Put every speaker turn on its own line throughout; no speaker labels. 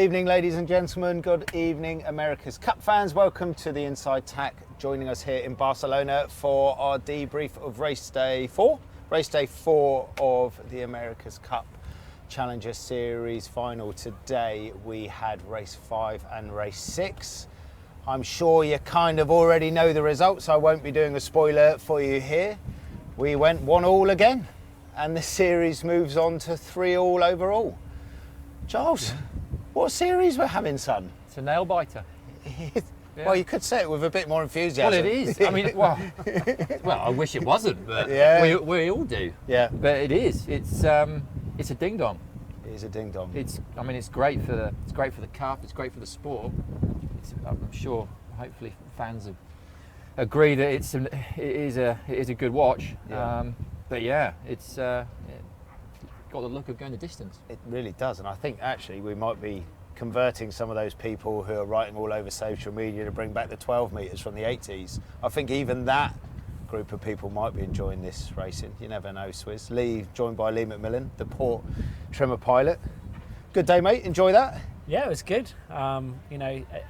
evening, ladies and gentlemen. Good evening, America's Cup fans. Welcome to the Inside Tack. Joining us here in Barcelona for our debrief of race day 4. Race day 4 of the America's Cup Challenger Series final. Today we had race 5 and race 6. I'm sure you kind of already know the results. I won't be doing a spoiler for you here. We went 1-1 again, and the series moves on to 3-3 overall. Charles, what series we're having, son?
It's a nail biter.
Yeah. Well, you could say it with a bit more enthusiasm.
Well, it is. I mean, well, I wish it wasn't, but
yeah.
we all do.
Yeah.
But it is. It's a ding dong.
It is a ding dong.
It's great for the cup. It's great for the sport. I'm sure, hopefully, fans agree that it is a good watch.
Yeah.
But yeah, it's got the look of going the distance.
It really does, and I think actually we might be converting some of those people who are writing all over social media to bring back the 12 metres from the 80s. I think even that group of people might be enjoying this racing. You never know, Swizz. Lee, joined by Lee McMillan, the Port trimmer pilot. Good day, mate. Enjoy that?
Yeah, it was good. A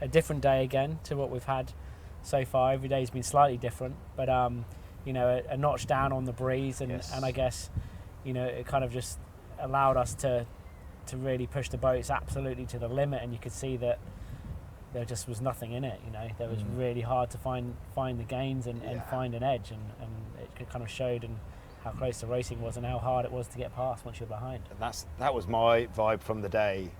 different day again to what we've had so far. Every day's been slightly different, but a notch down on the breeze, and I guess it kind of just allowed us to really push the boats absolutely to the limit, and you could see that there just was nothing in it. There was really hard to find the gains and find an edge, and it kind of showed and how close the racing was and how hard it was to get past once you're behind.
And that was my vibe from the day.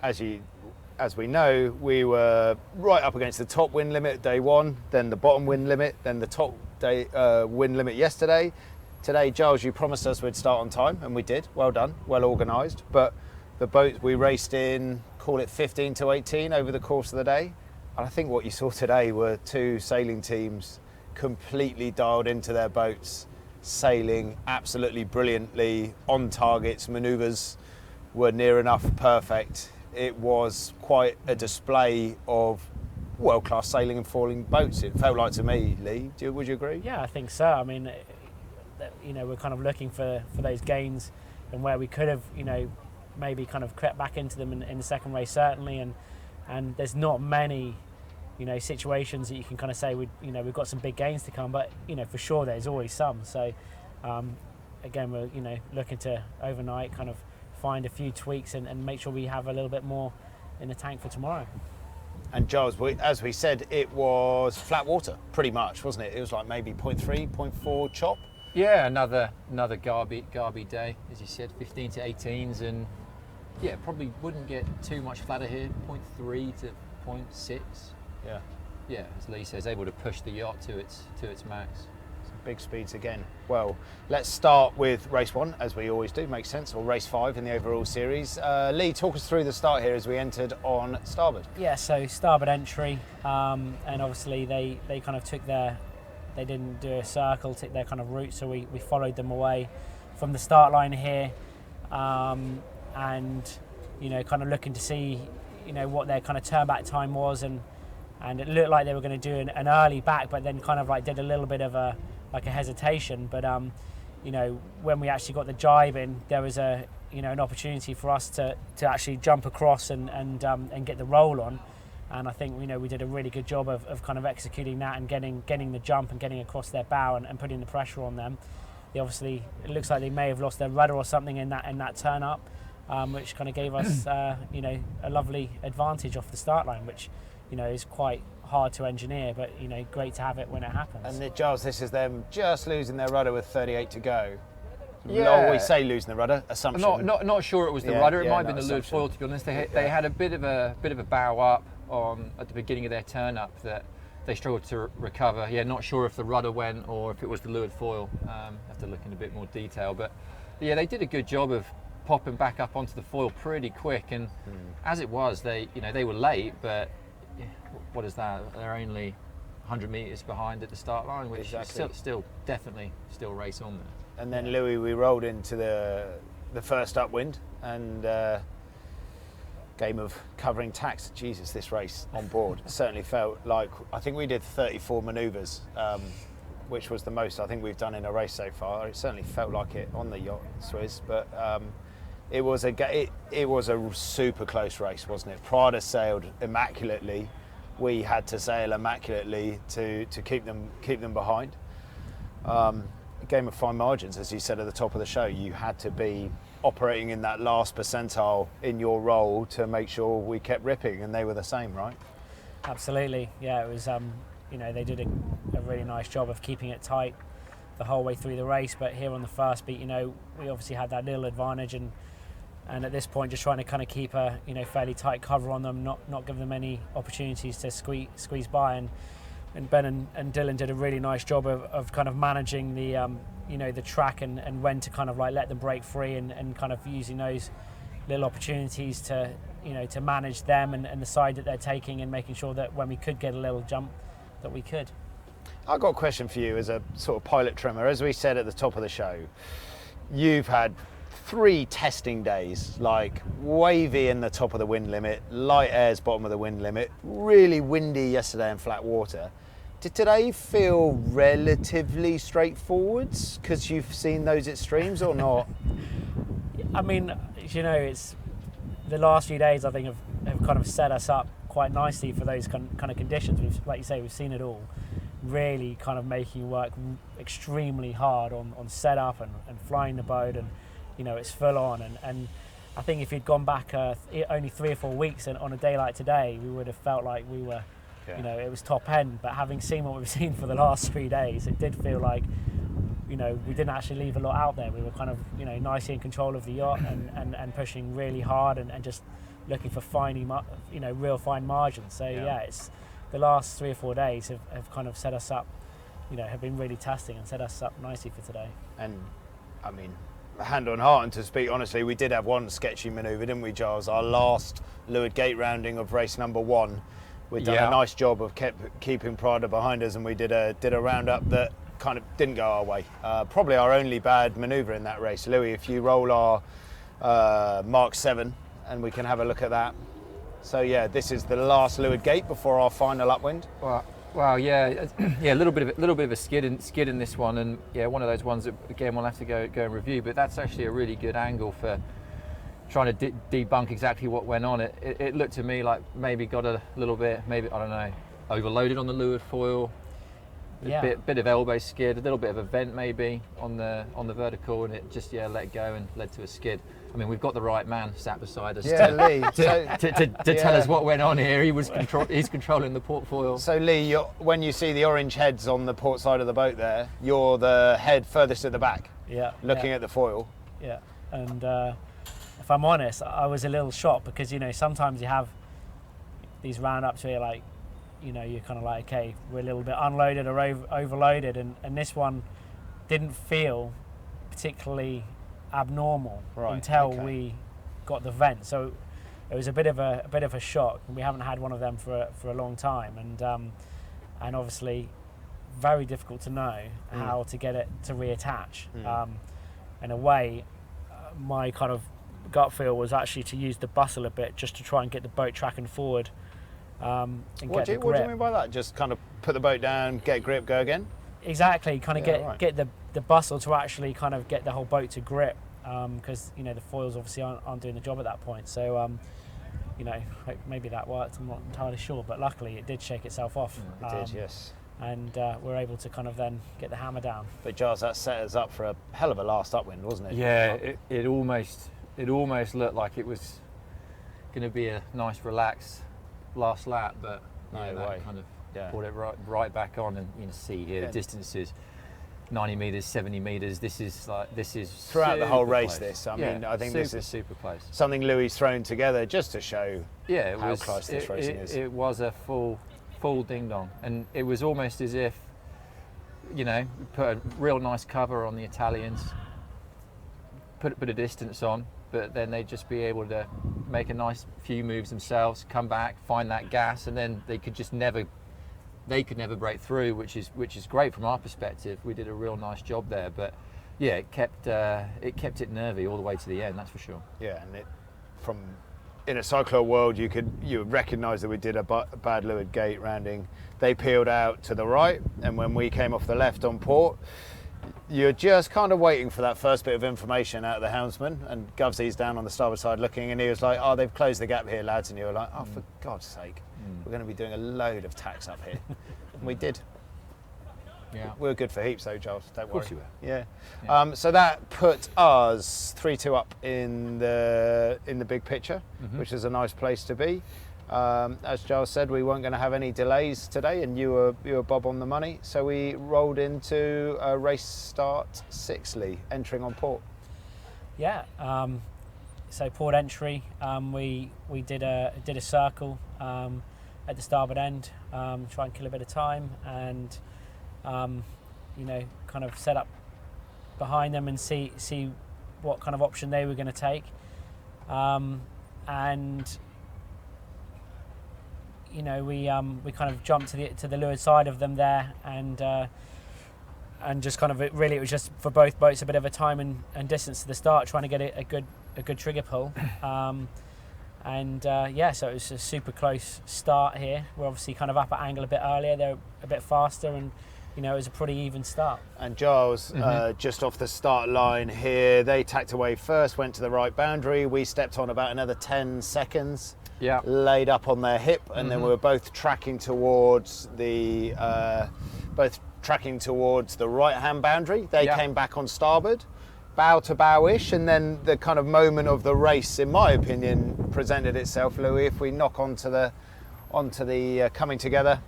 As we know, we were right up against the top win limit day 1, then the bottom win limit, then the top day win limit yesterday. Today, Giles, you promised us we'd start on time, and we did. Well done, well organised. But the boats we raced in, call it 15 to 18 over the course of the day. And I think what you saw today were 2 sailing teams completely dialed into their boats, sailing absolutely brilliantly, on targets, manoeuvres were near enough perfect. It was quite a display of world-class sailing and falling boats, it felt like to me. Lee, would you agree?
Yeah, I think so. I mean, we're kind of looking for those gains, and where we could have, maybe kind of crept back into them in the second race, certainly. And there's not many, situations that you can kind of say we've got some big gains to come, but for sure there's always some. So again, we're looking to overnight kind of find a few tweaks and make sure we have a little bit more in the tank for tomorrow.
And Giles, as we said, it was flat water, pretty much, wasn't it? It was like maybe 0.3, 0.4 chop.
Yeah, another Garby day, as you said, 15 to 18s, and yeah, probably wouldn't get too much flatter here, 0.3 to 0.6. Yeah, as Lee says, able to push the yacht to its max.
Big speeds again. Well, let's start with race 1, as we always do, makes sense, or race 5 in the overall series. Lee, talk us through the start here as we entered on starboard.
Yeah, so starboard entry, and obviously they kind of they didn't do a circle, took their kind of route, so we followed them away from the start line here, and kind of looking to see what their kind of turn back time was, and it looked like they were going to do an early back, but then kind of like did a little bit of a hesitation. But when we actually got the jibe in, there was an opportunity for us to actually jump across and get the roll on. And I think we did a really good job of kind of executing that and getting the jump and getting across their bow and putting the pressure on them. It looks like they may have lost their rudder or something in that turn up, which kind of gave us a lovely advantage off the start line, which is quite hard to engineer, but great to have it when it happens.
And Giles, this is them just losing their rudder with 38 to go.
Yeah.
We say losing the rudder, assumption.
Not sure it was the rudder. It might have been the leeward foil, to be honest. They had a bit of a bow up at the beginning of their turn up that they struggled to recover. Yeah, not sure if the rudder went or if it was the leeward foil. Have to look in a bit more detail, but yeah, they did a good job of popping back up onto the foil pretty quick. And as it was, they were late, but what is that? They're only 100 metres behind at the start line, which is still definitely race on there.
And then Louis, we rolled into the first upwind, and game of covering Tack's. Jesus, this race on board certainly felt like, I think we did 34 manoeuvres, which was the most I think we've done in a race so far. It certainly felt like it on the yacht, Swizz, but It was a super close race, wasn't it? Prada sailed immaculately. We had to sail immaculately to keep them behind. A game of fine margins, as you said at the top of the show. You had to be operating in that last percentile in your role to make sure we kept ripping, and they were the same, right?
Absolutely, yeah. It was, they did a really nice job of keeping it tight the whole way through the race. But here on the first beat, we obviously had that little advantage, and at this point, just trying to kind of keep a fairly tight cover on them, not give them any opportunities to squeeze by. And Ben and Dylan did a really nice job of kind of managing the track and when to kind of like let them break free and kind of using those little opportunities to manage them and the side that they're taking, and making sure that when we could get a little jump, that we could.
I've got a question for you as a sort of pilot trimmer. As we said at the top of the show, you've had 3 testing days, like wavy in the top of the wind limit, light airs bottom of the wind limit, really windy yesterday in flat water. Did today feel relatively straightforward because you've seen those extremes, or not?
I mean, it's the last few days I think have kind of set us up quite nicely for those kind of conditions. Like you say, we've seen it all, really kind of making you work extremely hard on setup and flying the boat, and it's full on. And I think if you'd gone back only 3 or 4 weeks and on a day like today, we would have felt like we were, it was top end. But having seen what we've seen for the last 3 days, it did feel like, we didn't actually leave a lot out there. We were kind of, nicely in control of the yacht and pushing really hard and just looking for real fine margins. So it's the last 3 or 4 days have kind of set us up, have been really testing and set us up nicely for today.
And I mean, hand on heart, and to speak honestly, we did have one sketchy manoeuvre, didn't we, Giles? Our last leeward gate rounding of race number 1. We'd done a nice job of keeping Prada behind us, and we did a roundup that kind of didn't go our way. Probably our only bad manoeuvre in that race. Louis, if you roll our Mark 7 and we can have a look at that. So yeah, this is the last leeward gate before our final upwind.
Wow, yeah, a little bit of a skid in this one, and yeah, one of those ones that again we'll have to go and review. But that's actually a really good angle for trying to debunk exactly what went on. It looked to me like maybe got a little bit, maybe, I don't know, overloaded on the leeward foil. A bit of elbow skid, a little bit of a vent maybe on the vertical, and it just let go and led to a skid. I mean, we've got the right man sat beside us to tell us what went on here. He's controlling the port foil.
So Lee, when you see the orange heads on the port side of the boat there, you're the head furthest at the back, looking at the foil. Yeah,
and if I'm honest, I was a little shocked because sometimes you have these roundups where you're like, you're kind of like, okay, we're a little bit unloaded or overloaded, and this one didn't feel particularly abnormal until we got the vent. So it was a bit of a shock. We haven't had one of them for a long time, and obviously very difficult to know how to get it to reattach. In a way, my kind of gut feel was actually to use the bustle a bit just to try and get the boat tracking forward.
What do you mean by that? Just kind of put the boat down, get grip, go again?
Exactly, kind of get the bustle to actually kind of get the whole boat to grip, because the foils obviously aren't doing the job at that point. So maybe that worked. I'm not entirely sure, but luckily it did shake itself off.
It did, yes.
And we're able to kind of then get the hammer down.
But Giles, that set us up for a hell of a last upwind, wasn't it?
Yeah, it almost looked like it was going to be a nice relaxed last lap, but that kind of brought it right back on. And you can see here the distances, 90 metres, 70 metres. This is
throughout the whole race.
Close.
I think this is
super close.
Something Louis thrown together just to show how close this racing is.
It was a full ding dong, and it was almost as if we put a real nice cover on the Italians, put a distance on, but then they'd just be able to make a nice few moves themselves, come back, find that gas, and then they could never break through, which is great from our perspective. We did a real nice job there, but yeah, it kept it nervy all the way to the end, that's for sure.
Yeah, and in a cyclo world, you would recognise that we did a bad leeward gate rounding. They peeled out to the right, and when we came off the left on port, you're just kind of waiting for that first bit of information out of the helmsman, and Govsy's down on the starboard side looking, and he was like, oh, they've closed the gap here, lads, and you were like, oh, for God's sake, we're going to be doing a load of tacks up here. And we did.
Yeah.
We were good for heaps though, Giles, don't worry.
Of course you were.
Yeah. So that put us 3-2 up in the big picture, which is a nice place to be. As Giles said, we weren't going to have any delays today, and you were Bob on the money. So we rolled into race start 6, Lee, entering on port.
Yeah. So port entry, we did a circle at the starboard end, try and kill a bit of time, and kind of set up behind them and see what kind of option they were going to take, and we kind of jumped to the leeward side of them there, and just kind of it was just for both boats a bit of a time and distance to the start, trying to get a good trigger pull. So it was a super close start here. We're obviously kind of up at angle a bit earlier, they're a bit faster, and it was a pretty even start.
And Giles, just off the start line here, they tacked away first, went to the right boundary. We stepped on about another 10 seconds, laid up on their hip, and then we were both tracking towards the right-hand boundary. They came back on starboard, bow to bow-ish, and then the kind of moment of the race, in my opinion, presented itself, Louis, if we knock onto the coming together.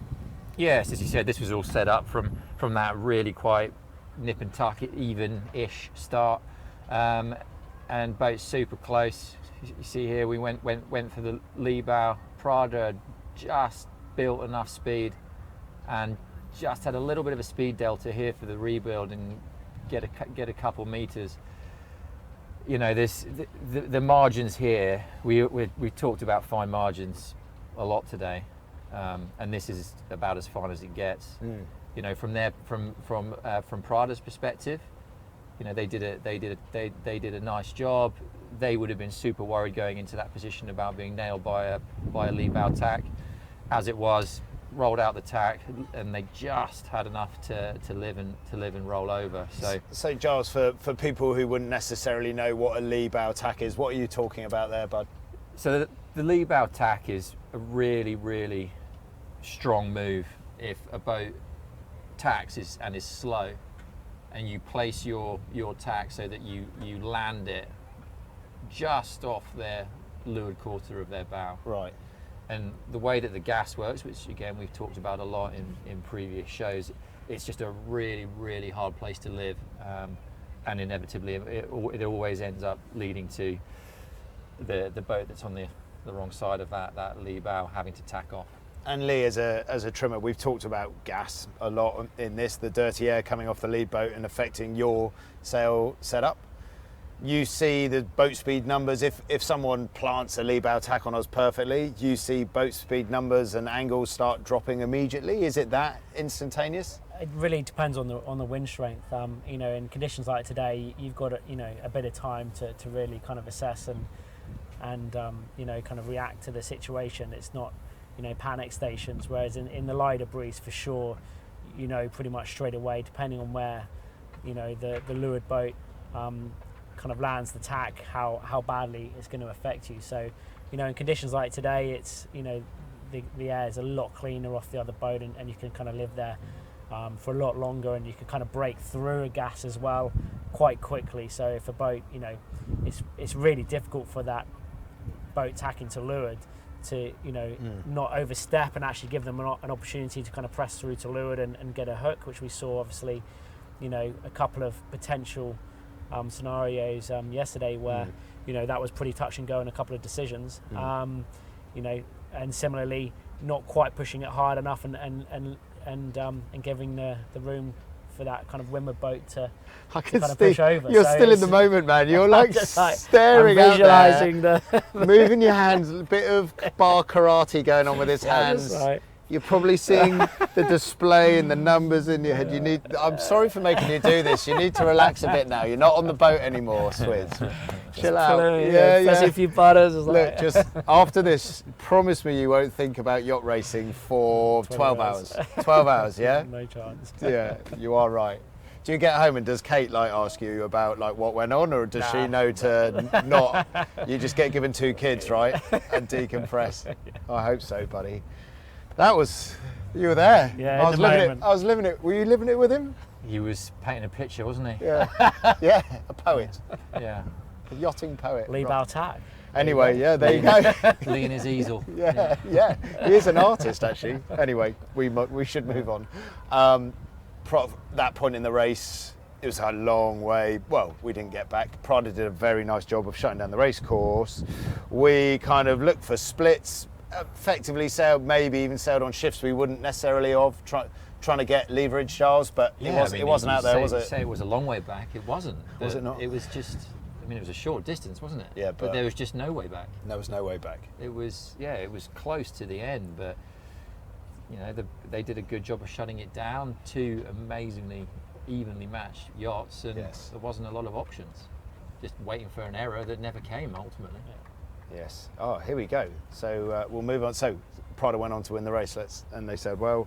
Yes, as you said, this was all set up from that really quite nip and tuck, even-ish start, and boats super close. You see here, we went for the lee bow. Prada just built enough speed and just had a little bit of a speed delta here for the rebuild and get a couple meters. The margins here. We talked about fine margins a lot today. And this is about as fine as it gets. From Prada's perspective, they did a nice job. They would have been super worried going into that position about being nailed by a lee bow tack. As it was, rolled out the tack, and they just had enough to live and roll over.
So Giles, for people who wouldn't necessarily know what a lee bow tack is, what are you talking about there, bud?
So the lee bow tack is a really, really strong move if a boat tacks is slow, and you place your tack so that you land it just off their leeward quarter of their bow.
Right.
And the way that the gas works, which again we've talked about a lot in previous shows, it's just a really, really hard place to live, and inevitably it always ends up leading to the boat that's on the wrong side of that lee bow having to tack off.
And Lee, as a trimmer, we've talked about gas a lot in this, the dirty air coming off the lead boat and affecting your sail setup. You see the boat speed numbers. If someone plants a lee bow tack on us perfectly, you see boat speed numbers and angles start dropping immediately. Is it that instantaneous?
It really depends on the wind strength. In conditions like today, you've got a bit of time to really kind of assess and kind of react to the situation. It's not panic stations. Whereas in the lighter breeze, for sure, pretty much straight away, depending on where the leeward boat kind of lands the tack, how badly it's going to affect you. So in conditions like today, it's the air is a lot cleaner off the other boat, and you can kind of live there for a lot longer, and you can kind of break through a gas as well quite quickly. So if a boat, it's really difficult for that boat tacking to leeward to not overstep and actually give them an opportunity to kind of press through to leeward and get a hook, which we saw obviously a couple of potential scenarios yesterday where that was pretty touch and go in a couple of decisions. And similarly not quite pushing it hard enough and giving the room for that kind of windward boat to kind of push over.
You're still in the moment, man. You're like staring
out there,
moving your hands, a bit of bar karate going on with his hands.
Right.
You're probably seeing the display and the numbers in your head. I'm sorry for making you do this. You need to relax a bit now. You're not on the boat anymore, Swids. Chill out.
Especially a few butters.
Look, just after this, promise me you won't think about yacht racing for 12 hours. 12 hours, yeah?
No chance.
Yeah, you are right. Do you get home and does Kate like ask you about like what went on, or does she know to not? You just get given 2 kids, right, and decompress. I hope so, buddy. That was, you were there.
Yeah,
I was living it. I was living it. Were you living it with him?
He was painting a picture, wasn't he?
Yeah, yeah, a poet,
Yeah.
a yachting poet.
Lee Tack.
Anyway, yeah, there you go.
Lee and his easel.
Yeah, he is an artist actually. Anyway, we should move on. That point in the race, it was a long way. Well, we didn't get back. Prada did a very nice job of shutting down the race course. We kind of looked for splits, effectively maybe even sailed on shifts we wouldn't necessarily have, trying to get leverage, Charles, but it wasn't out there, was it?
Say it was a long way back. It wasn't.
Was it not?
It was just, I mean, it was a short distance, wasn't it?
Yeah,
but there was just no way back.
There was no way back.
It was close to the end, but you know, they did a good job of shutting it down. 2 amazingly evenly matched yachts, and there wasn't a lot of options. Just waiting for an error that never came ultimately.
Yes. Oh, here we go. So we'll move on. So Prada went on to win the race. And they said, well,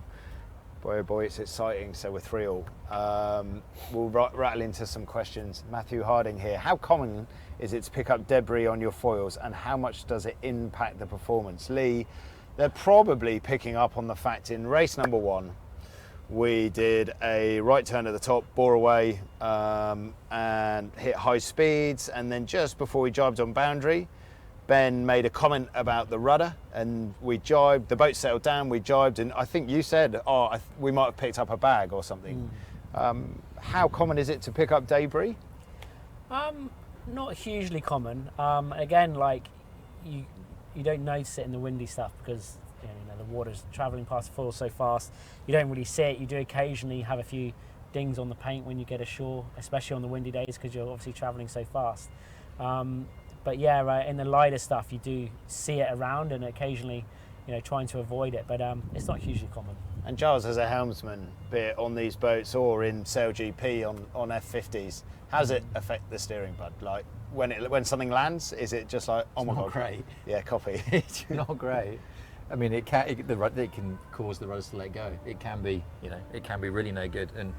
boy, oh boy, it's exciting. So we're 3-3. We'll rattle into some questions. Matthew Harding here. How common is it to pick up debris on your foils, and how much does it impact the performance? Lee, they're probably picking up on the fact in race number 1, we did a right turn at the top, bore away, and hit high speeds. And then just before we jibed on boundary, Ben made a comment about the rudder, and we jibed, the boat settled down, we jibed, and I think you said, we might have picked up a bag or something. How common is it to pick up debris?
Not hugely common. Again, like you don't notice it in the windy stuff because you know the water's travelling past the foil so fast. You don't really see it. You do occasionally have a few dings on the paint when you get ashore, especially on the windy days because you're obviously travelling so fast. But yeah, right, in the lighter stuff, you do see it around, and occasionally, you know, trying to avoid it. But it's not hugely common.
And Giles, as a helmsman, be it on these boats or in Sail GP on F50s, how does it affect the steering, bud? Like when something lands, is it just like, oh my god,
great?
Yeah, copy.
It's not great. I mean, it can cause the rudders to let go. It can be, you know, it can be really no good, and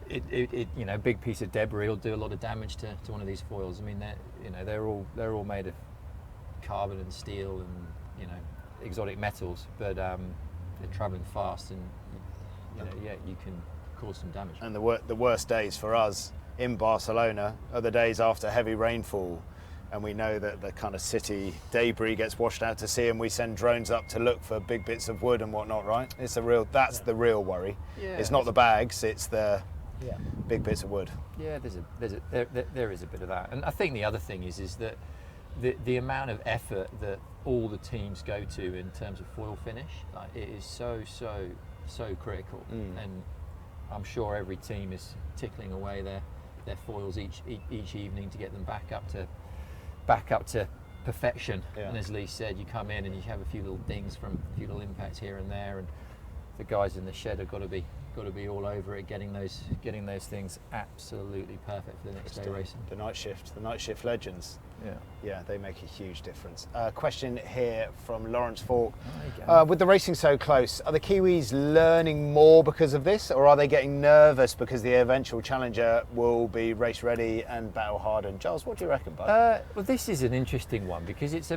it you know, a big piece of debris will do a lot of damage to one of these foils. I mean, they're all made of carbon and steel and, you know, exotic metals, but they're travelling fast, and you know, you can cause some damage.
And the worst days for us in Barcelona are the days after heavy rainfall, and we know that the kind of city debris gets washed out to sea, and we send drones up to look for big bits of wood and whatnot, right? That's the real worry. Yeah, it's not the bags, it's the big bits of wood.
Yeah, there is a bit of that. And I think the other thing is that the amount of effort that all the teams go to in terms of foil finish, like, it is so critical. And I'm sure every team is tickling away their foils each evening to get them back up to perfection. And as Lee said, you come in and you have a few little dings from a few little impacts here and there, and the guys in the shed have got to be all over it, getting those things absolutely perfect for the next day racing.
The night shift legends. Yeah, they make a huge difference. Question here from Lawrence Falk. With the racing so close, are the Kiwis learning more because of this, or are they getting nervous because the eventual challenger will be race ready and battle hardened? Giles, what do you reckon, bud?
Well, this is an interesting one because it's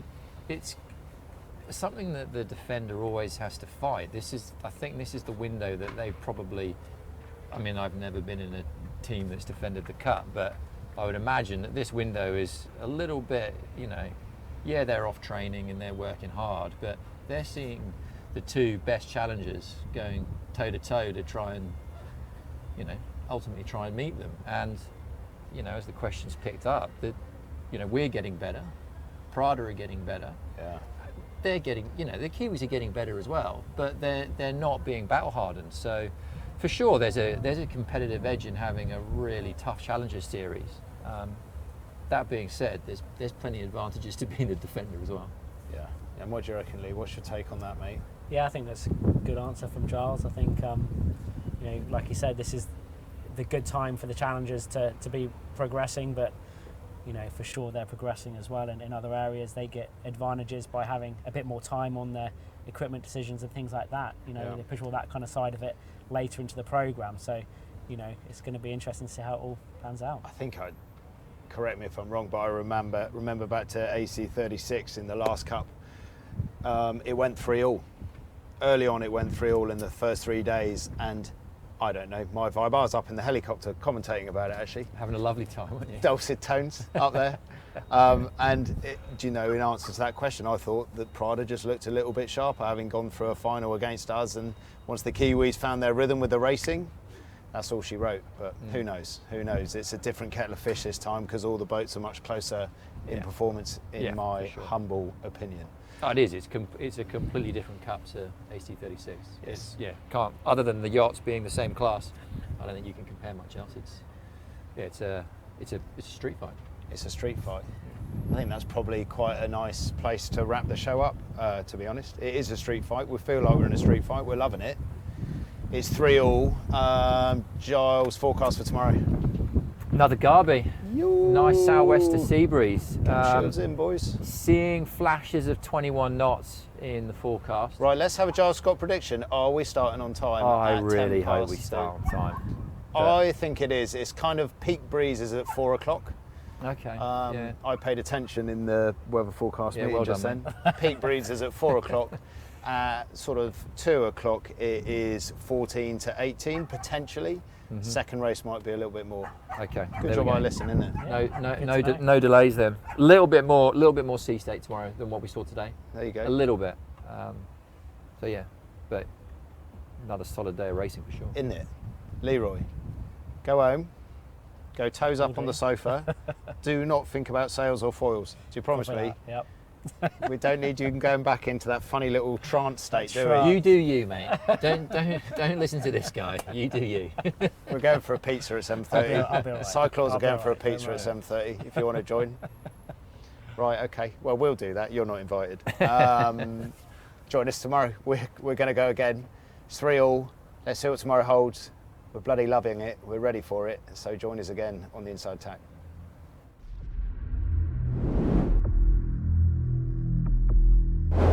something that the defender always has to fight. I think this is the window that they probably, I mean, I've never been in a team that's defended the Cup, but I would imagine that this window is a little bit, you know, yeah, they're off training and they're working hard, but they're seeing the 2 best challengers going toe to toe to try and, you know, ultimately try and meet them. And, you know, as the questions picked up, that, you know, we're getting better, Prada are getting better.
Yeah.
They're getting, you know, the Kiwis are getting better as well, but they're not being battle hardened. So for sure there's a competitive edge in having a really tough Challenger series. That being said, there's plenty of advantages to being a defender as well.
Yeah. And what do you reckon, Lee? What's your take on that, mate?
Yeah, I think that's a good answer from Giles. I think, you know, like you said, this is the good time for the challengers to be progressing, but you know, for sure they're progressing as well, and in other areas they get advantages by having a bit more time on their equipment decisions and things like that. You know, they push all that kind of side of it later into the program. So it's going to be interesting to see how it all pans out.
I think correct me if I'm wrong, but I remember back to AC36 in the last cup. It went 3-all. Early on, it went 3-all in the first 3 days, and I don't know, my vibe. I was up in the helicopter commentating about it, actually.
Having a lovely time, weren't you?
Dulcet tones up there. In answer to that question, I thought that Prada just looked a little bit sharper, having gone through a final against us. And once the Kiwis found their rhythm with the racing, that's all she wrote. But who knows? Who knows? It's a different kettle of fish this time because all the boats are much closer in performance, in my humble opinion.
Oh, it is. It's a completely different cup to AC36. Can't. Other than the yachts being the same class, I don't think you can compare much else. It's a street fight.
It's a street fight. I think that's probably quite a nice place to wrap the show up. To be honest, it is a street fight. We feel like we're in a street fight. We're loving it. It's 3-all. Giles, forecast for tomorrow.
Another Garby. Nice southwester sea breeze.
Shields in, boys.
Seeing flashes of 21 knots in the forecast.
Right, let's have a Giles Scott prediction. Are we starting on time?
I really hope we start on time.
I think it is. It's kind of peak breezes at 4 o'clock.
Okay.
I paid attention in the weather forecast meeting just then. Peak breezes at 4 o'clock. At sort of 2 o'clock, it is 14 to 18 potentially. Second race might be a little bit more.
Okay.
Good job I listened, isn't it?
Yeah. No delays then. A little bit more sea state tomorrow than what we saw today.
There you go.
A little bit. But another solid day of racing for sure.
Isn't it? Leroy, go home. Go toes up on the sofa. Do not think about sails or foils. Do you promise me?
Yep.
We don't need you going back into that funny little trance state, do we?
You do you, mate. Don't listen to this guy. You do you.
We're going for a pizza at 7:30.
I'll be all right.
Cyclors are going for a pizza at 7:30 if you want to join. Right, okay. Well, we'll do that. You're not invited. Join us tomorrow. We're going to go again. It's 3-all. Let's see what tomorrow holds. We're bloody loving it. We're ready for it. So join us again on the Inside Tack.